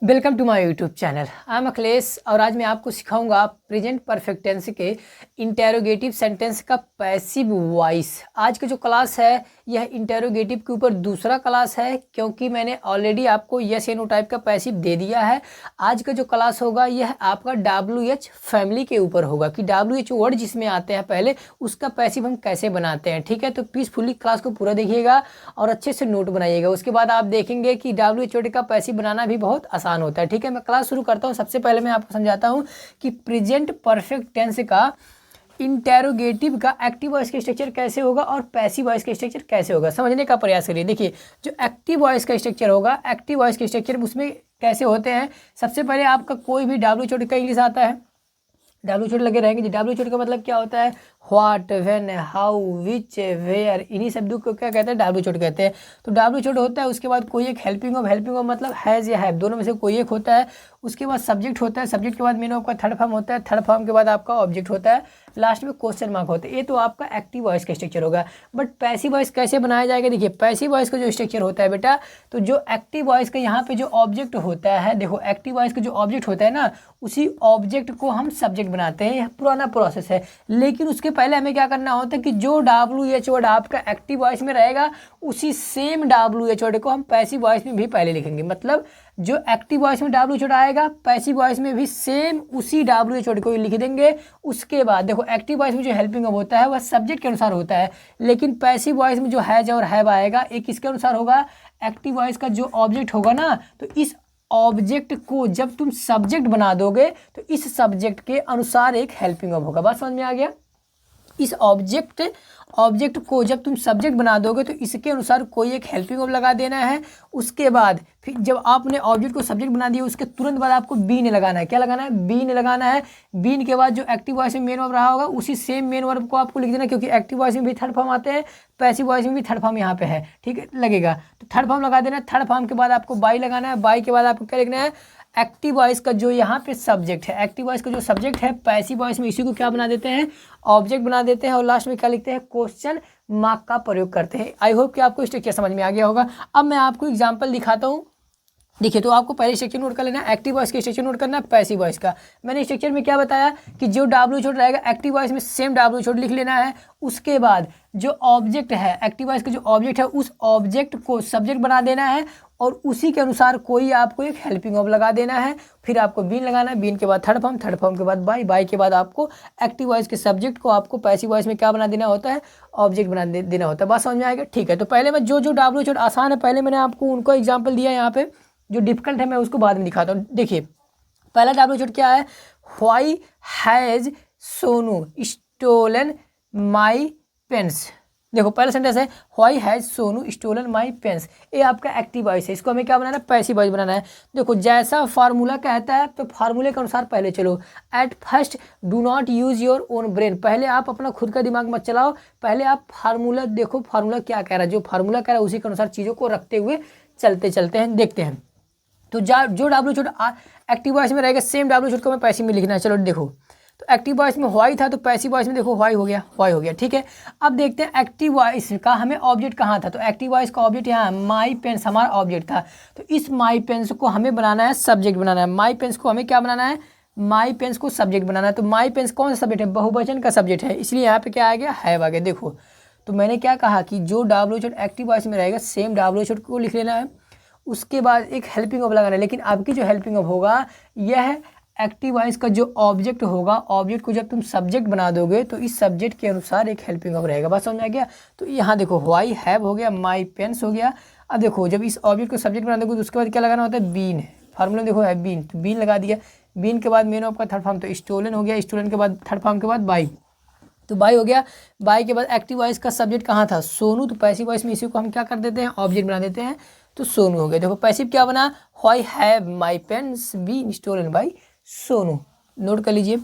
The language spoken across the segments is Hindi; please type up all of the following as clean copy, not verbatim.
Welcome to my YouTube channel. I am Akhilesh और आज मैं आपको सिखाऊंगा प्रेजेंट परफेक्ट टेंस के इंटेरोगेटिव सेंटेंस का पैसिव वॉइस। आज का जो क्लास है यह इंटेरोगेटिव के ऊपर दूसरा क्लास है, क्योंकि मैंने ऑलरेडी आपको यस या नो टाइप का पैसिव दे दिया है। आज का जो क्लास होगा यह आपका WH फैमिली के ऊपर होगा कि WH वर्ड जिसमें आते हैं पहले उसका पैसिव हम कैसे बनाते हैं। ठीक है, तो पीसफुली क्लास को पूरा देखिएगा और अच्छे से नोट बनाइएगा। उसके बाद आप देखेंगे कि WH वर्ड का पैसिव बनाना भी बहुत आसान होता है। ठीक है, मैं क्लास शुरू करता हूँ। सबसे पहले मैं आपको समझाता हूँ कि प्रेजेंट परफेक्ट टेंस का इंटेरोगेटिव का एक्टिव वॉइस का स्ट्रक्चर कैसे होगा और पैसिव वॉइस का स्ट्रक्चर कैसे होगा, समझने का प्रयास करिए। देखिए, जो एक्टिव वॉइस का स्ट्रक्चर होगा, एक्टिव वॉइस के स्ट्रक्चर उसमें कैसे होते हैं। सबसे पहले आपका कोई भी WH वर्ड का इंग्लिश आता है, WH वर्ड लगे रहेंगे। WH वर्ड का मतलब क्या होता है? What, when, how, which, where, इन्हीं शब्दों को क्या कहते हैं? WH वर्ड कहते हैं। तो WH वर्ड होता है, उसके बाद कोई एक हेल्पिंग ऑफ मतलब हैज़ या हैव, दोनों में से कोई एक होता है। उसके बाद सब्जेक्ट होता है, सब्जेक्ट के बाद मेन आपका थर्ड फॉर्म होता है, थर्ड फॉर्म के बाद आपका ऑब्जेक्ट होता है, लास्ट में क्वेश्चन मार्क होता है। ये तो आपका एक्टिव वॉइस का स्ट्रक्चर होगा। बट पैसिव वॉइस कैसे बनाया जाएगा? देखिए, पैसिव वॉइस का जो स्ट्रक्चर होता है बेटा, तो जो एक्टिव वॉइस का यहाँ पे जो ऑब्जेक्ट होता है, देखो एक्टिव वॉइस का जो ऑब्जेक्ट होता है ना, उसी ऑब्जेक्ट को हम सब्जेक्ट बनाते हैं। यह पुराना प्रोसेस है, लेकिन उसके पहले हमें क्या करना होता है कि जो WH वर्ड आपका एक्टिव वॉइस में रहेगा उसी सेम WH वर्ड को हम पैसिव वॉइस में भी पहले लिखेंगे। मतलब जो एक्टिव वॉइस में WH वर्ड आएगा, पैसिव वॉइस में भी सेम उसी WH वर्ड को ही लिख देंगे। उसके बाद देखो, एक्टिव वॉइस में जो हेल्पिंग ऑफ होता है वह सब्जेक्ट के अनुसार होता है, लेकिन पैसिव वॉइस में जो हैज और हैव आएगा एक किसके अनुसार होगा? एक्टिव वॉइस का जो ऑब्जेक्ट होगा ना, तो इस ऑब्जेक्ट को जब तुम सब्जेक्ट बना दोगे तो इस सब्जेक्ट के अनुसार एक हेल्पिंग ऑफ होगा। बात समझ में आ गया? इस ऑब्जेक्ट को जब तुम सब्जेक्ट बना दोगे तो इसके अनुसार कोई एक हेल्पिंग ऑफ लगा देना है। उसके बाद फिर जब आपने ऑब्जेक्ट को सब्जेक्ट बना दिया उसके तुरंत बाद आपको बीन लगाना है। क्या लगाना है? बीन लगाना है। बीन के बाद जो एक्टिव वॉइस में मेन वर्ब रहा होगा उसी सेम मेन वर्ब को आपको लिख देना, क्योंकि एक्टिव वॉइस में भी थर्ड फॉर्म आते हैं, पैसिव वॉइस में भी थर्ड फॉर्म यहाँ पे है। ठीक है, लगेगा तो थर्ड फॉर्म लगा देना है। थर्ड फॉर्म के बाद आपको बाई लगाना है। बाई के बाद आपको क्या लिखना है? एक्टिव वॉइस का जो यहाँ पे सब्जेक्ट है, एक्टिव वॉइस का जो सब्जेक्ट है, पैसिव वॉइस में इसी को क्या बना देते हैं? ऑब्जेक्ट बना देते हैं। और लास्ट में क्या लिखते हैं? क्वेश्चन मार्क का प्रयोग करते हैं। आई होप कि आपको स्ट्रक्चर समझ में आ गया होगा। अब मैं आपको एग्जांपल दिखाता हूँ। देखिए, तो आपको पहले स्ट्रक्चर नोट कर लेना है, एक्टिव वॉइस का स्ट्रक्चर नोट करना है, पैसिव वॉइस का। मैंने स्ट्रक्चर में क्या बताया कि जो WH वर्ड रहेगा एक्टिव वॉइस में सेम WH वर्ड लिख लेना है। उसके बाद जो ऑब्जेक्ट है, एक्टिव वॉइस का जो ऑब्जेक्ट है उस ऑब्जेक्ट को सब्जेक्ट बना देना है और उसी के अनुसार कोई आपको एक हेल्पिंग ऑफ लगा देना है। फिर आपको बीन लगाना है। बीन के बाद थर्ड फॉर्म के बाद बाई, बाई के बाद आपको एक्टिव वॉइस के सब्जेक्ट को आपको पैसिव वॉइस में क्या बना देना होता है? ऑब्जेक्ट बना देना होता है। बात समझ में आएगा? ठीक है, तो पहले मैं जो WH वर्ड आसान है पहले मैंने आपको उनको एग्जाम्पल दिया। यहाँ पे जो डिफिकल्ट है मैं उसको बाद में दिखाता हूँ। देखिए, पहला WH वर्ड क्या है? Why has Sonu stolen my pens. देखो, पहला सेंटेंस है why has Sonu stolen my pens. ये आपका एक्टिव वॉइस है, इसको हमें क्या बनाना है? पैसिव वॉइस बनाना है। देखो, जैसा फार्मूला कहता है तो फार्मूले के अनुसार पहले चलो। At first do not use your own brain. पहले आप अपना खुद का दिमाग मत चलाओ, पहले आप फार्मूला देखो, फार्मूला क्या कह रहा है। जो फार्मूला कह रहा है उसी के अनुसार चीज़ों को रखते हुए चलते हैं, देखते हैं। तो जो WH वर्ड एक्टिव वॉइस में रहेगा सेम WH वर्ड को मैं पैसिव में लिखना है। चलो देखो, तो एक्टिव वॉइस में व्हाई था तो पैसिव वॉइस में देखो व्हाई हो गया। ठीक है, अब देखते हैं एक्टिव वॉइस का हमें ऑब्जेक्ट कहाँ था। तो एक्टिव वॉइस का ऑब्जेक्ट यहाँ माई पेन्स हमारा ऑब्जेक्ट था। तो इस माई पेन्स को हमें बनाना है सब्जेक्ट बनाना है। माई पेन्स को हमें क्या बनाना है? माई पेन्स को सब्जेक्ट बनाना है। तो माई पेन्स कौन सा सब्जेक्ट है? बहुवचन का सब्जेक्ट है, इसलिए यहाँ पे क्या आ गया? हैव आ गया। देखो, तो मैंने क्या कहा कि जो WH वर्ड एक्टिव वॉइस में रहेगा सेम WH वर्ड को लिख लेना है। उसके बाद एक हेल्पिंग ऑफ लगाना है, लेकिन आपकी जो हेल्पिंग ऑफ होगा यह एक्टिव वॉइस का जो ऑब्जेक्ट होगा, ऑब्जेक्ट को जब तुम सब्जेक्ट बना दोगे तो इस सब्जेक्ट के अनुसार एक हेल्पिंग ऑफ रहेगा। बात समझ में आ गया? तो यहाँ देखो, व्हाई हैव हो गया, माई पेन्स हो गया। अब देखो, जब इस ऑब्जेक्ट को सब्जेक्ट बना दोगे तो उसके बाद क्या लगाना होता है? बीन। फार्मूला देखो है बीन, तो बीन लगा दिया। बीन के बाद मेन ऑफ का थर्ड फॉर्म तो स्टोलन हो गया। स्टोलन के बाद थर्ड फॉर्म के बाद बाई, तो बाई हो गया। बाई के बाद एक्टिव वॉइस का सब्जेक्ट कहाँ था? सोनू। तो पैसिव वॉइस में इसी को हम क्या कर देते हैं? ऑब्जेक्ट बना देते हैं, तो सोनू हो गया। देखो, पैसिव क्या बना? Why have my pens been stolen by Sonu. Note कर लीजिए।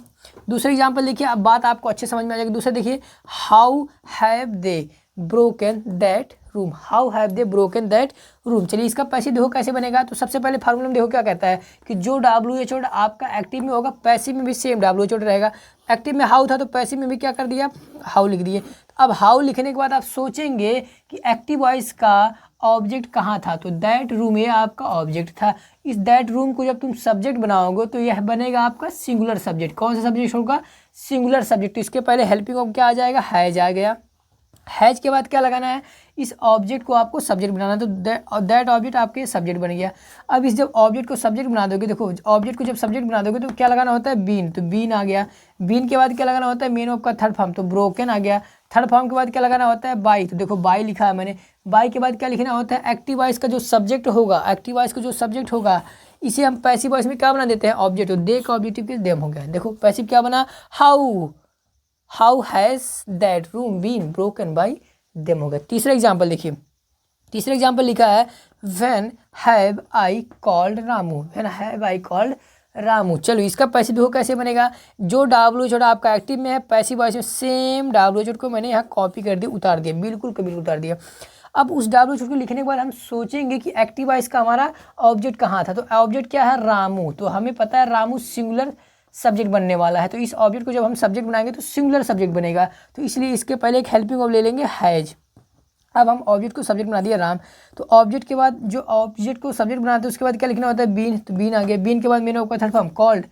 दूसरा एग्जाम्पल देखिए, अब बात आपको अच्छे समझ में आ जाएगी। दूसरा देखिए, how have they broken that room. How have they broken that room. चलिए, इसका पैसिव देखो कैसे बनेगा। तो सबसे पहले फार्मूला में देखो क्या कहता है कि जो WH वर्ड आपका एक्टिव में होगा पैसिव में भी सेम WH वर्ड रहेगा। एक्टिव में हाउ था तो पैसिव में भी क्या कर दिया? हाउ लिख दिए। अब हाउ लिखने के बाद आप सोचेंगे कि एक्टिव वॉइस का ऑब्जेक्ट कहाँ था, तो दैट रूम ये आपका ऑब्जेक्ट था। इस दैट रूम को जब तुम सब्जेक्ट बनाओगे तो यह बनेगा आपका सिंगुलर सब्जेक्ट। कौन सा सब्जेक्ट होगा, सिंगुलर सब्जेक्ट। तो इसके पहले हेल्पिंग ऑफ क्या आ जाएगा, हैज आ गया। हैज के बाद क्या लगाना है, इस ऑब्जेक्ट को आपको सब्जेक्ट बनाना है, तो दैट ऑब्जेक्ट आपके सब्जेक्ट बन गया। अब इस जब ऑब्जेक्ट को सब्जेक्ट बना दोगे, देखो ऑब्जेक्ट को जब सब्जेक्ट बना दोगे तो क्या लगाना होता है, बीन, तो बीन आ गया। बीन के बाद क्या लगाना होता है, मेन ऑफ का थर्ड फॉर्म, तो ब्रोकन आ गया। थर्ड फॉर्म के बाद क्या लगाना होता है, बाई, तो देखो बाई लिखा है मैंने। बाई के बाद क्या लिखना होता है, एक्टिव वॉइस का जो सब्जेक्ट होगा, एक्टिव वॉइस का जो सब्जेक्ट होगा इसे हम पैसिव वॉइस में क्या बना देते हैं, ऑब्जेक्ट। तो दे का ऑब्जेक्टिव किस, देम हो गया। देखो पैसिव क्या बना, how has that room been broken by them हो गया। तीसरा एग्जाम्पल देखिए, तीसरा एग्जाम्पल लिखा है when have I called Ramu, when have I called Ramu. चलो इसका पैसिव हो कैसे बनेगा, जो WH आपका एक्टिव में है, पैसिव वॉइस में सेम WH को मैंने यहाँ कॉपी कर दिया, उतार दिया, बिल्कुल कभी उतार दिया। अब उस WH को लिखने के बाद हम सोचेंगे कि एक्टिव वॉइस का हमारा ऑब्जेक्ट कहाँ था, तो ऑब्जेक्ट क्या है, रामू। तो हमें पता है रामू सिंगुलर सब्जेक्ट बनने वाला है, तो इस ऑब्जेक्ट को जब हम सब्जेक्ट बनाएंगे तो सिंगुलर सब्जेक्ट बनेगा, तो इसलिए इसके पहले एक हेल्पिंग ऑफ ले लेंगे, हैज। अब हम ऑब्जेक्ट को सब्जेक्ट बना दिया राम, तो ऑब्जेक्ट के बाद जो ऑब्जेक्ट को सब्जेक्ट बनाते हैं उसके बाद क्या लिखना होता है, बीन, तो बीन आ गया। बीन के बाद मैंने आपका third form called,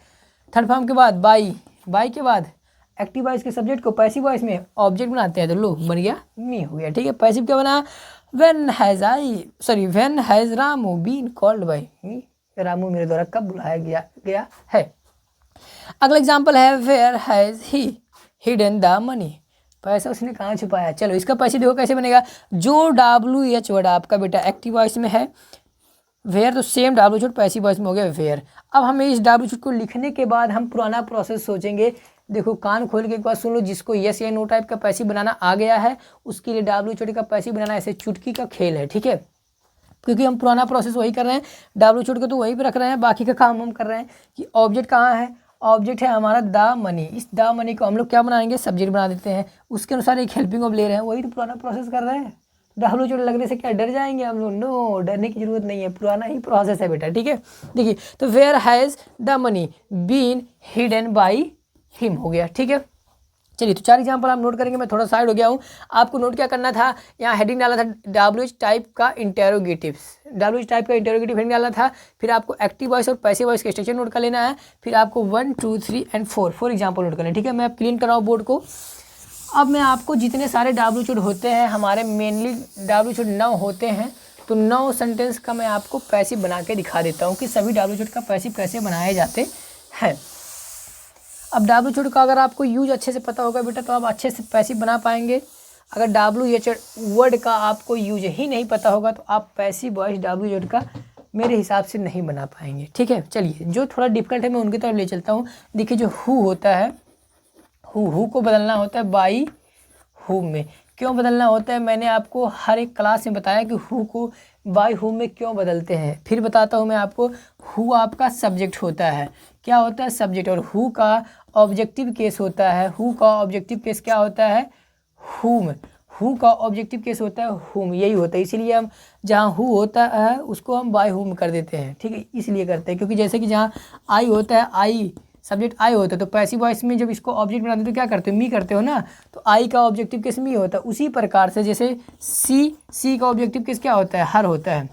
third form के बाद बाई, बाई के बाद एक्टिव वॉइस के सब्जेक्ट को पैसिव वॉइस में ऑब्जेक्ट बनाते हैं, तो लो बन गया मी हो गया। ठीक है, पैसिव क्या बना, when has Ramu been called by me, Ramu मेरे द्वारा कब बुलाया गया है। अगला एग्जाम्पल है where has he hidden the money, पैसा उसने कहाँ छुपाया। चलो इसका पैसे देखो कैसे बनेगा, जो WH वर्ड आपका बेटा एक्टिव वॉइस में है, वेयर तो सेम WH पैसिव वॉइस में हो गया वेयर। अब हमें इस WH को लिखने के बाद हम पुराना प्रोसेस सोचेंगे। देखो कान खोल के एक बार सुन लो, जिसको यस या नो टाइप का पैसिव बनाना आ गया है उसके लिए WH का पैसिव बनाना ऐसे चुटकी का खेल है। ठीक है, क्योंकि हम पुराना प्रोसेस वही कर रहे हैं, WH को तो वहीं पर रख रहे हैं, बाकी का काम हम कर रहे हैं कि ऑब्जेक्ट कहाँ है, ऑब्जेक्ट है हमारा द मनी। इस द मनी को हम लोग क्या बनाएंगे, सब्जेक्ट बना देते हैं, उसके अनुसार एक हेल्पिंग ऑफ ले रहे हैं, वही तो पुराना प्रोसेस कर रहे हैं। WH लगने से क्या डर जाएंगे हम लोग, नो डरने की जरूरत नहीं है, पुराना ही प्रोसेस है बेटा। ठीक है, देखिए तो where has the money been hidden by him हो गया। ठीक है, चलिए तो 4 एग्जाम्पल आप नोट करेंगे। मैं थोड़ा साइड हो गया हूँ, आपको नोट क्या करना था, यहाँ हेडिंग डाला था WH टाइप का इंटेरोगेटिव्स, WH टाइप का इंटेरोगेटिव हेडिंग डालना था, फिर आपको एक्टिव वॉइस और पैसिव वॉइस का स्ट्रक्चर नोट कर लेना है, फिर आपको 1 2 3 एंड 4 एग्जाम्पल नोट करना है। ठीक है, मैं अब क्लीन कर रहा हूँ बोर्ड को। अब मैं आपको जितने सारे WH होते हैं, हमारे मेनली WH 9 होते हैं, तो 9 सेंटेंस का मैं आपको पैसिव बना के दिखा देता हूँ कि सभी WH का पैसिव कैसे बनाए जाते हैं। अब WH का अगर आपको यूज अच्छे से पता होगा बेटा तो आप अच्छे से पैसिव बना पाएंगे। अगर WH वर्ड का आपको यूज ही नहीं पता होगा तो आप पैसिव वॉइस WH का मेरे हिसाब से नहीं बना पाएंगे। ठीक है, चलिए जो थोड़ा डिफिकल्ट है मैं उनकी तरफ ले चलता हूँ। देखिए जो हु होता है, हु को बदलना होता है बाई हुम में। क्यों बदलना होता है, मैंने आपको हर एक क्लास में बताया कि हु को बाई हुम में क्यों बदलते हैं। फिर बताता हूँ मैं आपको, हु आपका सब्जेक्ट होता है, क्या होता है सब्जेक्ट, और हु का ऑब्जेक्टिव केस होता है। हु का ऑब्जेक्टिव केस क्या होता है, हुम। हु का ऑब्जेक्टिव केस होता है हुम, यही होता है। इसीलिए हम जहाँ हु होता है उसको हम बाय हुम कर देते हैं। ठीक है, इसलिए करते हैं क्योंकि जैसे कि जहाँ आई होता है, आई सब्जेक्ट आई होता है, तो पैसिव वॉइस में जब इसको ऑब्जेक्ट बनाते हो तो क्या करते हो, मी करते हो ना, तो आई का ऑब्जेक्टिव केस मी होता है। उसी प्रकार से जैसे सी का ऑब्जेक्टिव केस क्या होता है, हर होता है,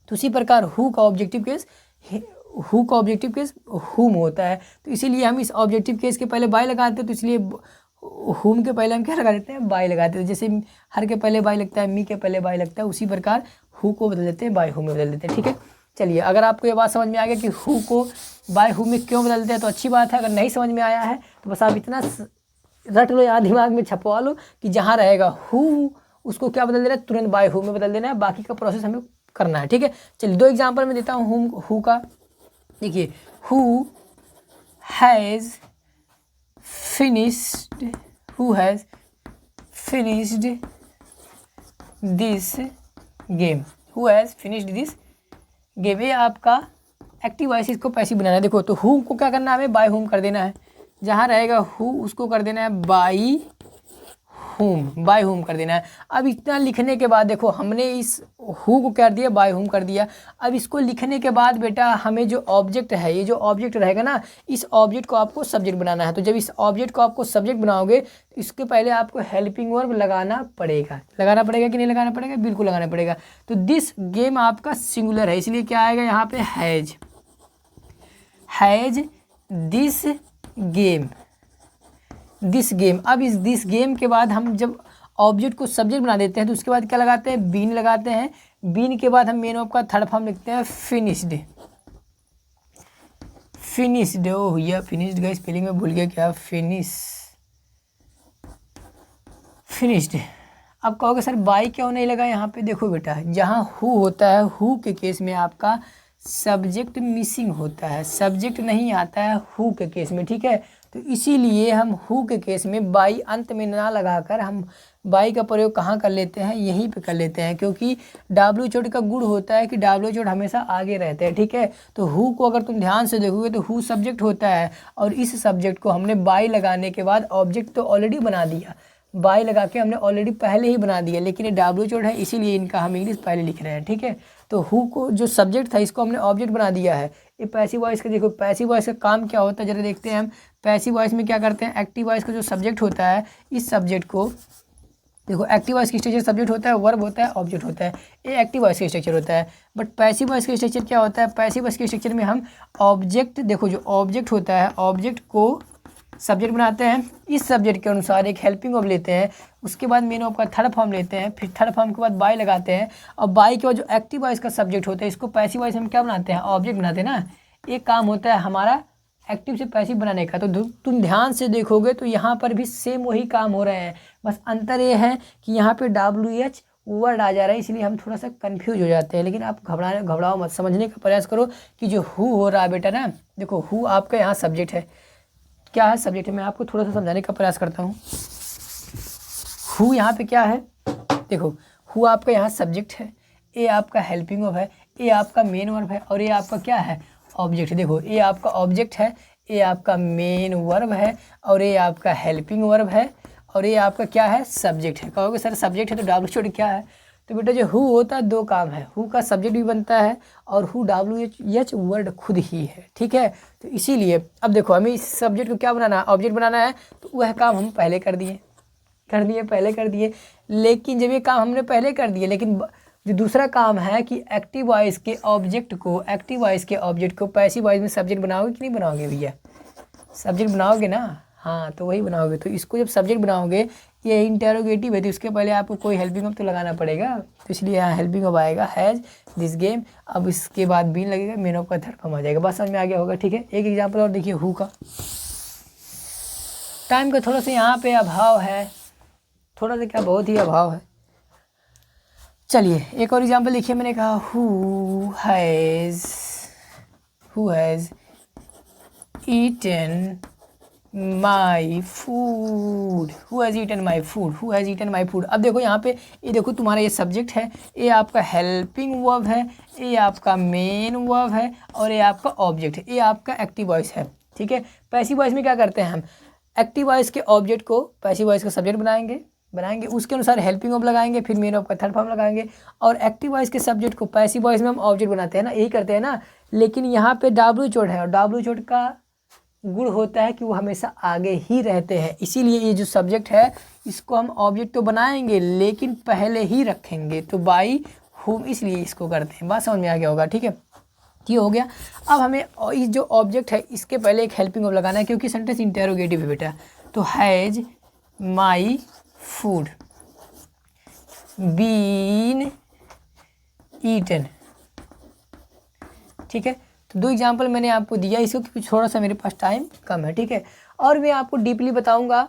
तो उसी प्रकार हु का ऑब्जेक्टिव केस हुम होता है। तो इसीलिए हम इस ऑब्जेक्टिव केस के पहले बाय लगाते हैं, तो इसलिए हुम के पहले हम क्या लगा देते हैं, बाय लगाते हैं। जैसे हर के पहले बाय लगता है, मी के पहले बाय लगता है, उसी प्रकार हु को बदल देते हैं, बाय हु में बदल देते हैं। ठीक है, चलिए अगर आपको ये बात समझ में आ गया कि हु को बाय हु में क्यों बदलते हैं तो अच्छी बात है। अगर नहीं समझ में आया है तो बस आप इतना रट लो या दिमाग में छपवा लो कि जहाँ रहेगा हु उसको क्या बदल देना है, तुरंत बाय हु में बदल देना है, बाकी का प्रोसेस हमें करना है। ठीक है, चलिए 2 एग्जाम्पल में देता हूँ हु का। देखिए who has finished this game, who has finished this game, ये आपका एक्टिव वॉइस, इसको पैसिव बनाना है। देखो तो हु को क्या करना है, हमें बाय हुम कर देना है, जहाँ रहेगा हु उसको कर देना है बाई whom, बाय whom कर देना है। अब इतना लिखने के बाद देखो हमने इस who को कर दिया, बाय whom कर दिया। अब इसको लिखने के बाद बेटा हमें जो ऑब्जेक्ट है, ये जो ऑब्जेक्ट रहेगा ना, इस ऑब्जेक्ट को आपको सब्जेक्ट बनाना है। तो जब इस ऑब्जेक्ट को आपको सब्जेक्ट बनाओगे तो इसके पहले आपको हेल्पिंग वर्ब लगाना पड़ेगा। लगाना पड़ेगा कि नहीं लगाना पड़ेगा? बिल्कुल लगाना पड़ेगा। तो दिस गेम आपका सिंगुलर है, इसलिए क्या आएगा यहाँ पे? Has this game, this game. अब इस दिस गेम के बाद हम जब ऑब्जेक्ट को सब्जेक्ट बना देते हैं तो उसके बाद क्या लगाते हैं? बीन लगाते हैं। बीन के बाद हम मेन वर्ब का थर्ड फॉर्म लिखते हैं फिनिश्ड। फिनिश्ड, ओ भैया फिनिश्ड का स्पेलिंग में भूल गया क्या? फिनिश्ड। अब कहोगे सर बाय क्यों नहीं लगा यहाँ पे? देखो बेटा, जहाँ हु होता है, हु के केस में आपका सब्जेक्ट मिसिंग होता है, सब्जेक्ट नहीं आता है हु के केस में, ठीक है। तो इसीलिए हम हु के केस में बाई अंत में ना लगाकर हम बाई का प्रयोग कहाँ कर लेते हैं? यहीं पे कर लेते हैं, क्योंकि डब्ल्यू चोट का गुण होता है कि डब्ल्यू चोट हमेशा आगे रहते हैं, ठीक है। तो हु को अगर तुम ध्यान से देखोगे तो हु सब्जेक्ट होता है, और इस सब्जेक्ट को हमने बाई लगाने के बाद ऑब्जेक्ट तो ऑलरेडी बना दिया, बाय लगा के हमने ऑलरेडी पहले ही बना दिया, लेकिन ये डब्ल्यू चोट है इसीलिए इनका हम इंग्लिश पहले लिख रहे हैं, ठीक है। तो हु को जो सब्जेक्ट था इसको हमने ऑब्जेक्ट बना दिया है। ये पैसिव वॉइस का देखो, पैसिव वॉइस का काम क्या होता है जरा देखते हैं हम। पैसिव वॉइस में क्या करते हैं? एक्टिव वॉइस का जो सब्जेक्ट होता है, इस सब्जेक्ट को देखो, एक्टिव वॉइस की स्ट्रक्चर सब्जेक्ट होता है, वर्ब होता है, ऑब्जेक्ट होता है, ये एक्टिव वॉइस का स्ट्रक्चर होता है। बट पैसिव वॉइस का स्ट्रक्चर क्या होता है? पैसिव वॉइस के स्ट्रक्चर में हम ऑब्जेक्ट, देखो जो ऑब्जेक्ट होता है, ऑब्जेक्ट को सब्जेक्ट बनाते हैं, इस सब्जेक्ट के अनुसार एक हेल्पिंग वर्ब लेते हैं, उसके बाद मेन वर्ब का थर्ड फॉर्म लेते हैं, फिर थर्ड फॉर्म के बाद बाय लगाते हैं, और बाय के बाद जो एक्टिव वॉइस का सब्जेक्ट होता है इसको पैसिव वॉइस हम क्या बनाते हैं? ऑब्जेक्ट बनाते हैं ना। ये काम होता है हमारा एक्टिव से पैसिव बनाने का। तो तुम ध्यान से देखोगे तो यहाँ पर भी सेम वही काम हो रहे हैं, बस अंतर ये है कि यहाँ पे WH वर्ड आ जा रहा है, इसलिए हम थोड़ा सा कंफ्यूज हो जाते हैं। लेकिन आप घबराओ मत, समझने का प्रयास करो कि जो हु हो रहा है बेटा ना, देखो हु आपका यहाँ सब्जेक्ट है, क्या है? सब्जेक्ट है। मैं आपको थोड़ा सा समझाने का प्रयास करता हूँ। हु यहाँ पे क्या है? देखो हु आपका यहाँ सब्जेक्ट है, ये आपका हेल्पिंग वर्ब है, ये आपका मेन वर्ब है, और ये आपका क्या है? ऑब्जेक्ट। देखो ये आपका ऑब्जेक्ट है, ये आपका मेन वर्ब है, और ये आपका हेल्पिंग वर्ब है, और ये आपका क्या है? सब्जेक्ट है। कहोगे सर सब्जेक्ट है तो डब्ल्यू चोट क्या है? तो बेटा जो हु होता है दो काम है, हु का सब्जेक्ट भी बनता है और हु WH वर्ड खुद ही है, ठीक है। तो इसीलिए अब देखो हमें इस सब्जेक्ट को क्या बनाना है? ऑब्जेक्ट बनाना है। तो वह काम हम पहले कर दिए। लेकिन जब ये काम हमने पहले कर दिए, लेकिन जो दूसरा काम है कि एक्टिव वॉइस के ऑब्जेक्ट को पैसिव वॉइस में सब्जेक्ट बनाओगे कि नहीं बनाओगे भैया? सब्जेक्ट बनाओगे ना, हाँ तो वही बनाओगे। तो इसको जब सब्जेक्ट बनाओगे, ये इंटेरोगेटिव है तो इसके पहले आपको कोई हेल्पिंग वर्ब तो लगाना पड़ेगा, तो इसलिए यहाँ हेल्पिंग वर्ब आएगा हैज दिस गेम। अब इसके बाद बीन लगेगा, मेन वर्ब का थर्ड फॉर्म आ जाएगा। बस समझ में आ गया होगा, ठीक है। एक एग्जाम्पल और देखिए हु का। टाइम का थोड़ा सा यहाँ पे अभाव है, थोड़ा सा क्या बहुत ही अभाव है। चलिए एक और एग्जाम्पल लिखिए। मैंने कहा who has eaten my food, who has eaten my food. अब देखो यहाँ पे, ये देखो तुम्हारा ये सब्जेक्ट है, ये आपका हेल्पिंग वर्ब है, ये आपका मेन वर्ब है, और ये आपका ऑब्जेक्ट है, ये आपका एक्टिव वॉइस है, ठीक है। पैसिव वॉइस में क्या करते हैं हम? एक्टिव वॉइस के ऑब्जेक्ट को पैसिव वॉइस का सब्जेक्ट बनाएंगे, उसके अनुसार हेल्पिंग वर्ब लगाएंगे, फिर मेन वर्ब का थर्ड फॉर्म लगाएंगे, और एक्टिव वॉइस के सब्जेक्ट को पैसिव वॉइस में हम ऑब्जेक्ट बनाते हैं ना, यही करते हैं ना। लेकिन यहाँ पे डब्ल्यू चोट है, और डब्ल्यू चोट का गुण होता है कि वो हमेशा आगे ही रहते हैं, इसीलिए ये जो सब्जेक्ट है इसको हम ऑब्जेक्ट तो बनाएंगे लेकिन पहले ही रखेंगे, तो बाई हुम इसलिए इसको करते हैं। बात समझ में आ गया होगा, ठीक है। ये हो गया। अब हमें इस जो ऑब्जेक्ट है इसके पहले एक हेल्पिंग वर्ब लगाना है, क्योंकि सेंटेंस इंटेरोगेटिव है बेटा। तो has my food been eaten, ठीक है। तो दो एग्जाम्पल मैंने आपको दिया इसको, क्योंकि थोड़ा सा मेरे पास टाइम कम है, ठीक है। और मैं आपको डीपली बताऊंगा,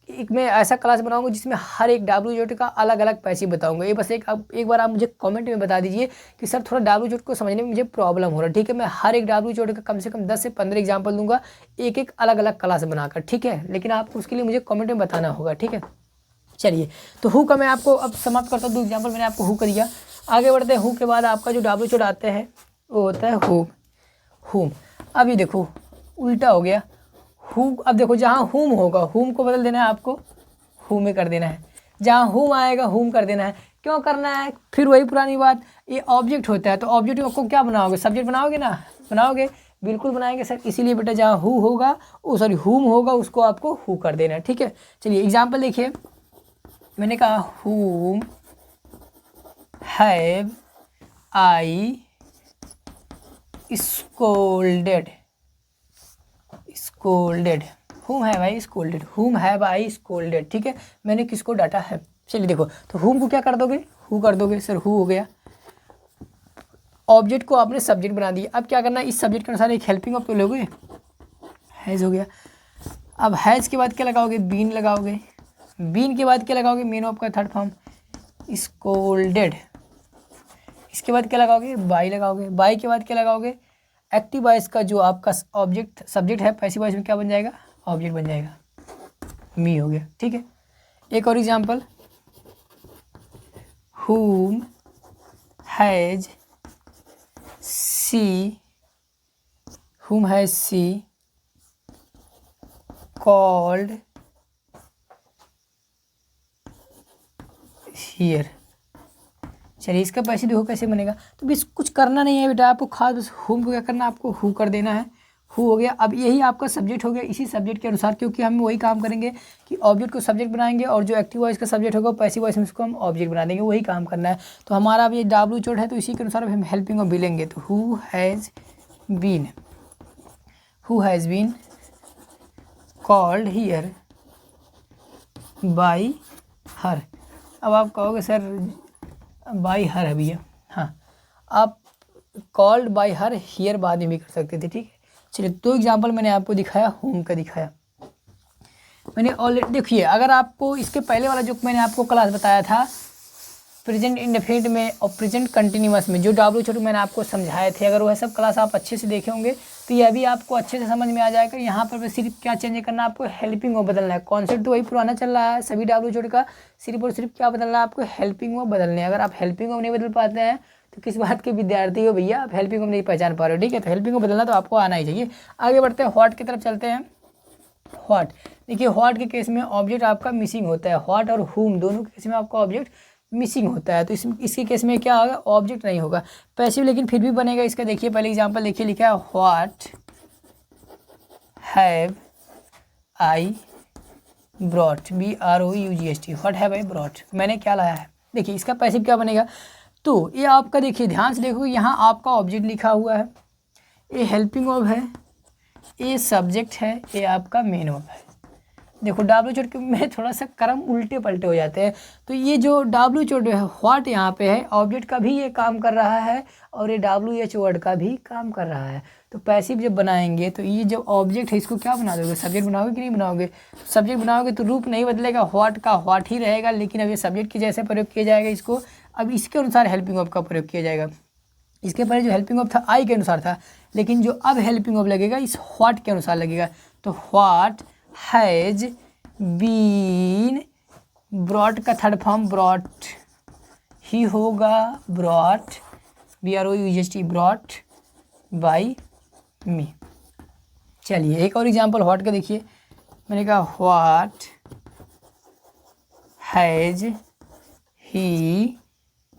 एक मैं ऐसा क्लास बनाऊंगा जिसमें हर एक WH का अलग अलग पैसिव बताऊंगा। ये बस एक बार आप मुझे कमेंट में बता दीजिए कि सर थोड़ा WH को समझने में मुझे प्रॉब्लम हो रहा है, ठीक है। मैं हर एक WH का कम से कम 10 से 15 एग्जाम्पल दूंगा, एक एक अलग अलग क्लास बनाकर, ठीक है। लेकिन आपको उसके लिए मुझे कमेंट में बताना होगा, ठीक है। चलिए तो हु का मैं आपको अब समाप्त करता हूँ। 2 एग्जाम्पल मैंने आपको हु का दिया। आगे बढ़ते हैं। हु के बाद आपका जो WH आते हैं वो होता है हुम। अब ये देखो उल्टा हो गया। हु, अब देखो जहाँ हुम होगा, हुम को बदल देना है आपको हु में कर देना है, जहाँ हुम आएगा हुम कर देना है। क्यों करना है? फिर वही पुरानी बात, ये ऑब्जेक्ट होता है तो ऑब्जेक्ट को क्या बनाओगे? सब्जेक्ट बनाओगे ना? बनाओगे, बिल्कुल बनाएंगे सर। इसीलिए बेटा जहाँ हु होगा सॉरी हुम होगा उसको आपको हु कर देना है, ठीक है। चलिए एग्जाम्पल देखिए, मैंने कहा हुम हैव आई स्कोल्डेड, स्कोल्डेड, हुम हैव आई स्कोल्डेड, हुम हैव आई स्कोल्डेड, ठीक है। मैंने किसको डांटा है? चलिए देखो, तो हुम को क्या कर दोगे? हु कर दोगे सर, हु हो गया। ऑब्जेक्ट को आपने सब्जेक्ट बना दिया। अब क्या करना है? इस सब्जेक्ट के अनुसार एक हेल्पिंग ऑफ तो लोगे, हैज़ हो गया। अब हैज़ के बाद क्या लगाओगे? बीन लगाओगे। बीन के बाद क्या लगाओगे? मेन ऑफ का थर्ड फॉर्म स्कोल्डेड। इसके बाद क्या लगाओगे? बाई लगाओगे। बाई के बाद क्या लगाओगे? एक्टिव वॉइस का जो आपका ऑब्जेक्ट सब्जेक्ट है, पैसिव वॉइस में क्या बन जाएगा? ऑब्जेक्ट बन जाएगा, मी हो गया, ठीक है। एक और example, whom has she called here। चलिए इसका पैसे देखो कैसे बनेगा। तो बस कुछ करना नहीं है बेटा आपको, खास बस हुम को क्या करना है? आपको हु कर देना है, हु हो गया। अब यही आपका सब्जेक्ट हो गया, इसी सब्जेक्ट के अनुसार, क्योंकि हम वही काम करेंगे कि ऑब्जेक्ट को सब्जेक्ट बनाएंगे और जो एक्टिव वॉइस का सब्जेक्ट होगा पैसिव वॉइस में उसको हम ऑब्जेक्ट बना देंगे, वही काम करना है। तो हमारा अब ये डब्ल्यू चोट है तो इसी के अनुसार हम हेल्पिंग भी लेंगे। तो who has been called here by her. अब आप कहोगे सर बाई हर है भैया, हाँ आप कॉल्ड बाई हर हियर बाद में भी कर सकते थे, ठीक है। चलिए दो एग्जांपल मैंने आपको दिखाया, होम का दिखाया मैंने ऑलरेडी। देखिए अगर आपको इसके पहले वाला जो मैंने आपको क्लास बताया था प्रेजेंट इंडेफिनिट में और प्रेजेंट कंटिन्यूअस में, जो डब्ल्यू छोटू मैंने आपको समझाए थे, अगर वह सब क्लास आप अच्छे से देखे होंगे तो यह भी आपको अच्छे से समझ में आ जाएगा। यहाँ पर सिर्फ क्या चेंज करना है आपको? हेल्पिंग वो बदलना है। कॉन्सेप्ट तो वही पुराना चल रहा है सभी डब्ल्यू छोटू का, सिर्फ और सिर्फ क्या बदलना है आपको? हेल्पिंग वो बदलने। अगर आप हेल्पिंग वो नहीं बदल पाते हैं तो किस बात के विद्यार्थी हो भैया, आप हेल्पिंग को नहीं पहचान पा रहे हो, ठीक है। तो हेल्पिंग को बदलना तो आपको आना ही चाहिए। आगे बढ़ते हैं, व्हाट की तरफ चलते हैं। व्हाट, देखिए व्हाट के केस में ऑब्जेक्ट आपका मिसिंग होता है। व्हाट और हुम दोनों के केस में आपका ऑब्जेक्ट मिसिंग होता है, तो इसके केस में क्या होगा? ऑब्जेक्ट नहीं होगा, पैसिव लेकिन फिर भी बनेगा। इसका देखिए पहले एग्जांपल देखिए, लिखा है what have I brought, BROUGHT, what have I brought, मैंने क्या लाया है। देखिए इसका पैसिव क्या बनेगा? तो ये आपका देखिए ध्यान से देखो, यहाँ आपका ऑब्जेक्ट लिखा हुआ है, ये हेल्पिंग वर्ब है, ये सब्जेक्ट है, ये आपका मेन वर्ब है। देखो डब्ल्यू चोट में थोड़ा सा क्रम उल्टे पलटे हो जाते हैं। तो ये जो डब्ल्यू चोट है व्हाट यहाँ पे है, ऑब्जेक्ट का भी ये काम कर रहा है और ये WH वर्ड का भी काम कर रहा है। तो पैसिव जब बनाएंगे तो ये जो ऑब्जेक्ट है इसको क्या बना दोगे? सब्जेक्ट बनाओगे कि नहीं बनाओगे? सब्जेक्ट बनाओगे तो रूप नहीं बदलेगा, व्हाट का व्हाट ही रहेगा, लेकिन अब ये सब्जेक्ट के जैसे प्रयोग किया जाएगा इसको। अब इसके अनुसार हेल्पिंग वर्ब का प्रयोग किया जाएगा। इसके पहले जो हेल्पिंग वर्ब था आई के अनुसार था, लेकिन जो अब हेल्पिंग वर्ब लगेगा इस व्हाट के अनुसार लगेगा। तो व्हाट हैज बीन ब्रॉट का थर्ड फॉर्म ब्रॉट ही होगा, brought BROUGHT brought by me. चलिए एक और एग्जांपल व्हाट का देखिए, मैंने कहा what has he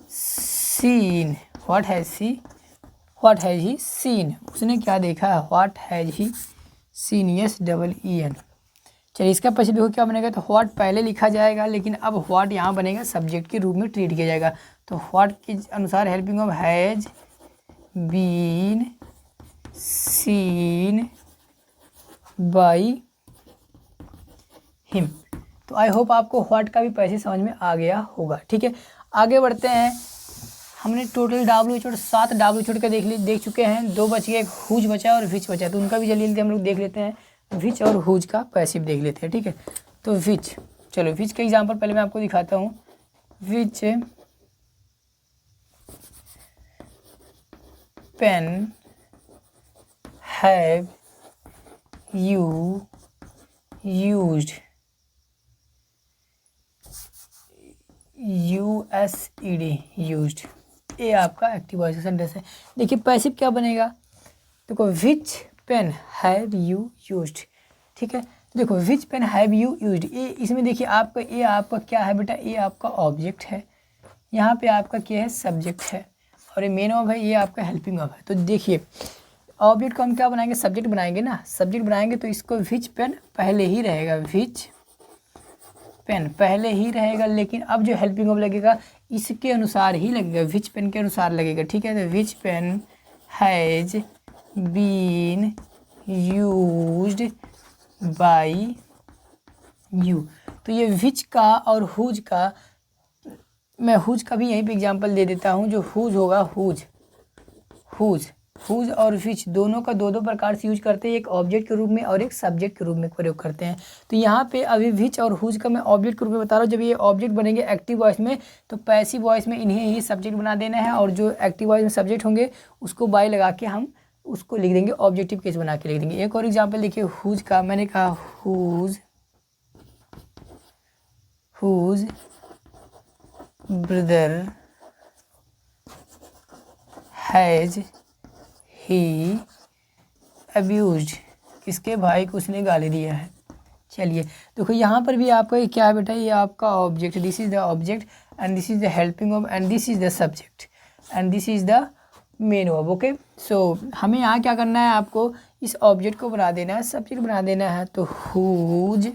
seen, what has he seen, उसने क्या देखा? What has he seen, SEEN। चलिए इसका पैसे देखो क्या बनेगा? तो व्हाट पहले लिखा जाएगा, लेकिन अब व्हाट यहाँ बनेगा सब्जेक्ट के रूप में ट्रीट किया जाएगा। तो व्हाट के अनुसार helping of has been seen by him. तो आई होप आपको व्हाट का भी पैसे समझ में आ गया होगा, ठीक है। आगे बढ़ते हैं, हमने टोटल डब्ल्यू चोट 7 डब्ल्यू चोट का देख चुके हैं, 2 बच गए, एक हुज बचा और विच बचा, तो उनका भी जल्दी जल्दी हम लोग देख लेते हैं। विच और हुज का पैसिव देख लेते हैं, ठीक है। तो विच, चलो विच का एग्जांपल पहले मैं आपको दिखाता हूँ। Which pen have you used, USED used, ये आपका एक्टिव वॉइस का सेंटेंस है। देखिए पैसिव क्या बनेगा? देखो विच पेन हैव यू यूज्ड, ठीक है। तो देखो विच पेन हैव यू यूज्ड, ये इसमें देखिए आपका ये आपका क्या है बेटा, ये आपका ऑब्जेक्ट है, यहाँ पे आपका क्या है सब्जेक्ट है, और ये मेन ऑब है, ये आपका हेल्पिंग ऑब है। तो देखिए ऑब्जेक्ट को हम क्या बनाएंगे, सब्जेक्ट बनाएंगे ना, सब्जेक्ट बनाएंगे तो इसको विच पेन पहले ही रहेगा, विच पेन पहले ही रहेगा, लेकिन अब जो हेल्पिंग ऑब लगेगा इसके अनुसार ही लगेगा, विच पेन के अनुसार लगेगा, ठीक है। तो which pen has been used by you, तो ये विच का और हुज का, मैं हुज का भी यहीं पे एग्जांपल दे देता हूँ। जो हुज होगा, हुज और विच दोनों का दो प्रकार से यूज करते हैं, एक ऑब्जेक्ट के रूप में और एक सब्जेक्ट के रूप में प्रयोग करते हैं। तो यहाँ पे अभी विच और हुज का मैं ऑब्जेक्ट के रूप में बता रहा हूँ। जब ये ऑब्जेक्ट बनेंगे एक्टिव वॉइस में, तो पैसिव वॉइस में इन्हें ही सब्जेक्ट बना देना है, और जो एक्टिव वॉइस में सब्जेक्ट होंगे उसको बाय लगा के हम उसको लिख देंगे, ऑब्जेक्टिव केस बना के लिख देंगे। एक और एग्जाम्पल देखिए हुज का, मैंने कहा whose brother has he abused, किसके भाई को उसने गाली दिया है। चलिए देखो यहाँ पर भी आपका ये क्या है बेटा, ये आपका object, this is the object and this is the helping verb and this is the subject and this is the main verb. Okay, so हमें यहाँ क्या करना है, आपको इस ऑब्जेक्ट को बना देना है, सब्जेक्ट बना देना है। तो हुज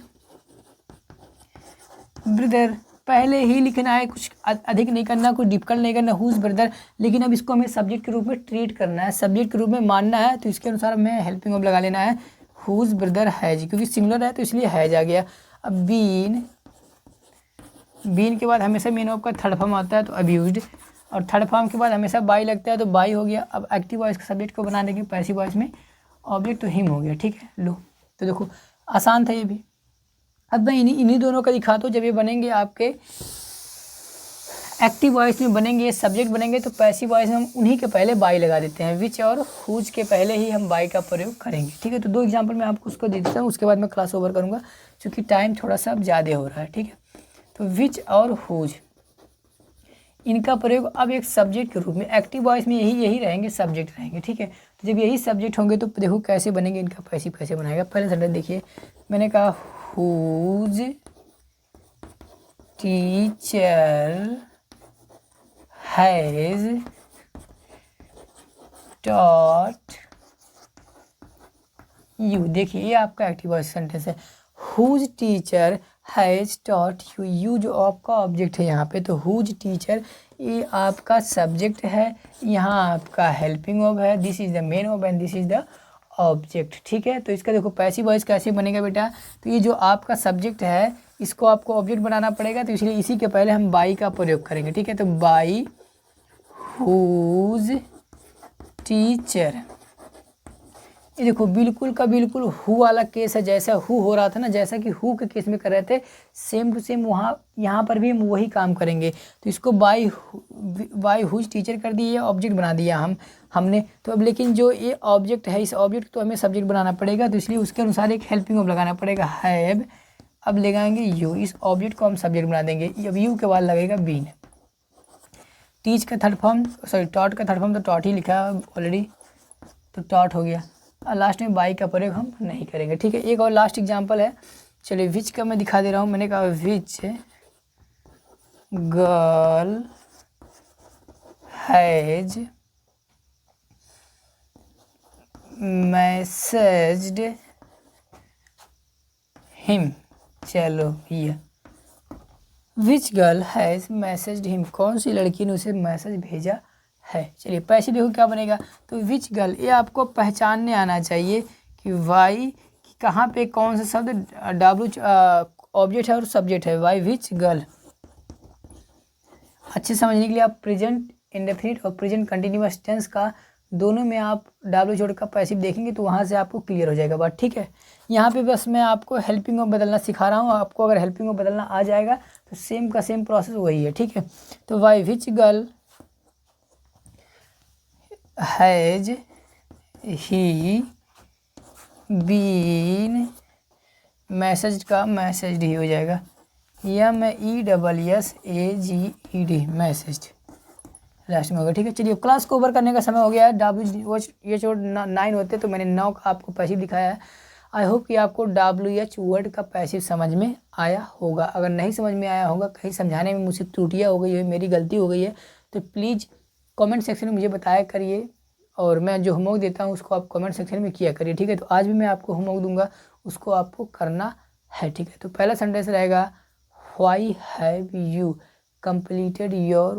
ब्रदर पहले ही लिखना है, कुछ अधिक नहीं करना, कुछ डिफिकल्ट नहीं करना, हुज ब्रदर, लेकिन अब इसको हमें सब्जेक्ट के रूप में ट्रीट करना है, सब्जेक्ट के रूप में मानना है। तो इसके अनुसार हमें हेल्पिंग ऑब लगा लेना है, हुज ब्रदर हैज, क्योंकि सिंगुलर है तो इसलिए हैज आ गया। अब बीन के बाद हमेशा मेन ऑब का थर्ड फॉर्म आता है, तो अब्यूज्ड, और थर्ड फॉर्म के बाद हमेशा बाई लगता है, तो बाई हो गया। अब एक्टिव वॉइस के सब्जेक्ट को बनाने के पैसिव वॉइस में ऑब्जेक्ट तो हिम हो गया, ठीक है। लो तो देखो आसान था ये भी। अब मैं इन्हीं दोनों का दिखाता हूँ। जब ये बनेंगे आपके एक्टिव वॉइस में बनेंगे, ये सब्जेक्ट बनेंगे, तो पैसिव वॉइस में हम उन्हीं के पहले बाई लगा देते हैं, विच और हुज के पहले ही हम बाई का प्रयोग करेंगे, ठीक है। तो दो एग्जांपल मैं आपको उसको दे देता हूँ, उसके बाद मैं क्लास ओवर करूँगा, क्योंकि टाइम थोड़ा सा अब ज़्यादा हो रहा है, ठीक है। तो विच और हुज, इनका प्रयोग अब एक सब्जेक्ट के रूप में, एक्टिव वॉइस में यही रहेंगे, सब्जेक्ट रहेंगे, ठीक है। तो जब यही सब्जेक्ट होंगे तो देखो कैसे बनेंगे, इनका पैसिव कैसे बनाएगा। पहले सेंटेंस देखिए, मैंने कहा whose teacher has taught you, देखिए ये आपका एक्टिव वॉइस सेंटेंस है, whose teacher has taught you, you जो आपका ऑब्जेक्ट है यहाँ पे, तो हुज टीचर ये आपका सब्जेक्ट है, यहाँ आपका हेल्पिंग ऑब है, this is the main verb and this is the object, ठीक है। तो इसका देखो पैसिव वॉइस कैसे बनेगा बेटा, तो ये जो आपका सब्जेक्ट है इसको आपको ऑब्जेक्ट बनाना पड़ेगा, तो इसलिए इसी के पहले हम बाई का प्रयोग करेंगे, ठीक है। तो बाई हुज टीचर, ये देखो बिल्कुल का बिल्कुल हु वाला केस है, जैसा हु हो रहा था ना, जैसा कि हु के केस में कर रहे थे, सेम टू सेम वहाँ यहाँ पर भी हम वही काम करेंगे। तो इसको बाई हुज टीचर कर दिए, ऑब्जेक्ट बना दिया हमने। तो अब लेकिन जो ये ऑब्जेक्ट है, इस ऑब्जेक्ट तो हमें सब्जेक्ट बनाना पड़ेगा, तो इसलिए उसके अनुसार एक हेल्पिंग ऑब लगाना पड़ेगा, हैव। अब लगाएंगे यू, इस ऑब्जेक्ट को हम सब्जेक्ट बना देंगे, अब यू के बाद लगेगा बीन। टीच का थर्ड फॉर्म, सॉरी टॉट का थर्ड फॉर्म तो टॉट ही लिखा है ऑलरेडी, तो टॉट हो गया। और लास्ट में बाई का प्रयोग हम नहीं करेंगे, ठीक है। एक और लास्ट एग्जांपल है, चलिए विच का मैं दिखा दे रहा हूँ। मैंने कहा विच गर्ल हैज मैसेज्ड हिम, चलो ये विच गर्ल हैज़ मैसेज्ड हिम, कौन सी लड़की ने उसे मैसेज भेजा है। चलिए पैसे देखो क्या बनेगा, तो विच गर्ल, ये आपको पहचानने आना चाहिए कि वाई कहाँ पे कौन सा शब्द डब्ल्यू ऑब्जेक्ट है और सब्जेक्ट है, वाई विच गर्ल। अच्छे समझने के लिए आप प्रेजेंट इंडेफिनिट और प्रेजेंट कंटिन्यूअस टेंस का दोनों में आप डब्ल्यू जोड़ का पैसिव देखेंगे तो वहाँ से आपको क्लियर हो जाएगा बात, ठीक है। यहाँ पे बस मैं आपको हेल्पिंग ऑफ बदलना सिखा रहा हूँ, आपको अगर हेल्पिंग ऑफ बदलना आ जाएगा तो सेम का सेम प्रोसेस वही है, ठीक है। तो why which girl has he been, message का मैसेज ही हो जाएगा, MESSAGED मैसेज लास्ट में होगा, ठीक है। चलिए क्लास को ओवर करने का समय हो गया है। ये जो 9 होते तो मैंने 9 का आपको पैसिव दिखाया है। आई होप कि आपको WH वर्ड का पैसिव समझ में आया होगा। अगर नहीं समझ में आया होगा, कहीं समझाने में मुझसे त्रुटियाँ हो गई है, मेरी गलती हो गई है, तो प्लीज़ कमेंट सेक्शन में मुझे बताया करिए, और मैं जो होमवर्क देता हूँ उसको आप कमेंट सेक्शन में किया करिए, ठीक है। तो आज भी मैं आपको होमवर्क दूंगा, उसको आपको करना है, ठीक है। तो पहला सेंटेंस रहेगा why have you completed your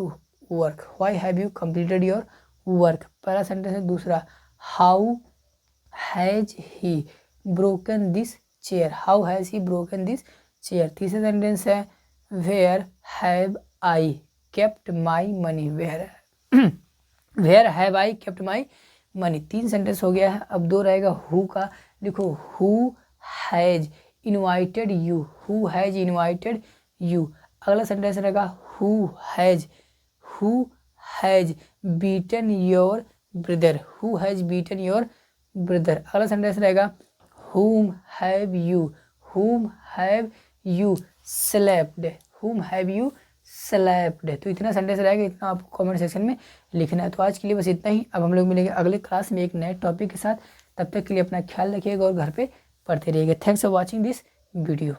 work. Why have you completed your work, पहला सेंटेंस है। दूसरा, how has he broken this chair. How has he broken this chair. तीसरा सेंटेंस है, where have I kept my money. Where have I kept my money. 3 sentence हो गया है। अब 2 रहेगा हु का। लिखो, who has invited you. Who has invited you. अगला सेंटेंस रहेगा, who has beaten your brother. Who has beaten your brother. अगला सेंटेंस रहेगा, whom have you slept। whom have you slept। तो इतना सेंटेंस रहेगा, इतना आपको कमेंट सेक्शन में लिखना है। तो आज के लिए बस इतना ही। अब हम लोग मिलेंगे अगले क्लास में एक नए टॉपिक के साथ। तब तक के लिए अपना ख्याल रखिएगा और घर पे पढ़ते रहिएगा। Thanks for watching this video.